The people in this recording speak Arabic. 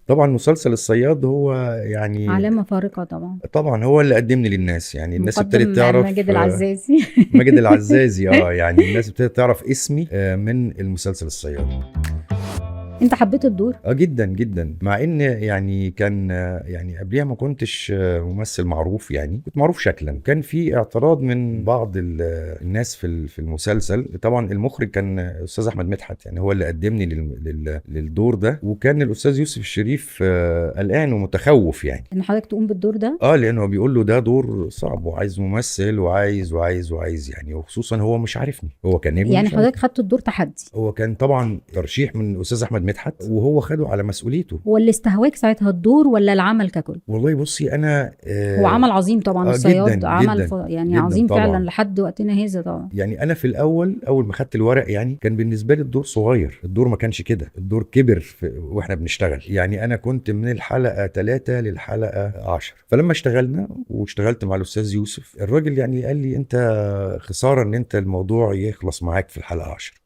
طبعا مسلسل الصياد هو يعني علامة فارقة طبعا. طبعا هو اللي قدمني للناس، يعني الناس مقدم ابتدت تعرف ماجد العزازي. ماجد العزازي. يعني الناس ابتدت تعرف اسمي من المسلسل الصياد. انت حبيت الدور؟ جدا جدا، مع ان يعني كان يعني قبليها ما كنتش ممثل معروف، يعني كنت معروف شكلا. كان في اعتراض من بعض الناس في المسلسل. طبعا المخرج كان استاذ احمد مدحت، يعني هو اللي قدمني للدور ده. وكان الاستاذ يوسف الشريف قلقان ومتخوف يعني. ان حضرتك تقوم بالدور ده؟ لانه بيقول له ده دور صعب وعايز ممثل وعايز وعايز وعايز يعني، وخصوصا هو مش عارفني، هو كان نجم يعني مش حضرتك عارفني. خدت الدور تحدي؟ هو كان طبعا ترشيح من استاذ احمد مدحت، وهو خده على مسؤوليته. هو اللي استهواك ساعتها الدور ولا العمل ككل؟ والله بصي انا هو عمل عظيم طبعا، جدا الصياد عمل جدا يعني جدا عظيم فعلا طبعا. لحد وقتنا هذا طبعا. يعني انا في الاول اول ما خدت الورق، يعني كان بالنسبه لي الدور صغير، الدور ما كانش كده، الدور كبر واحنا بنشتغل. يعني انا كنت من الحلقه 3 للحلقه 10. فلما اشتغلنا واشتغلت مع الاستاذ يوسف، الراجل يعني قال لي انت خساره ان انت الموضوع يخلص معاك في الحلقه 10.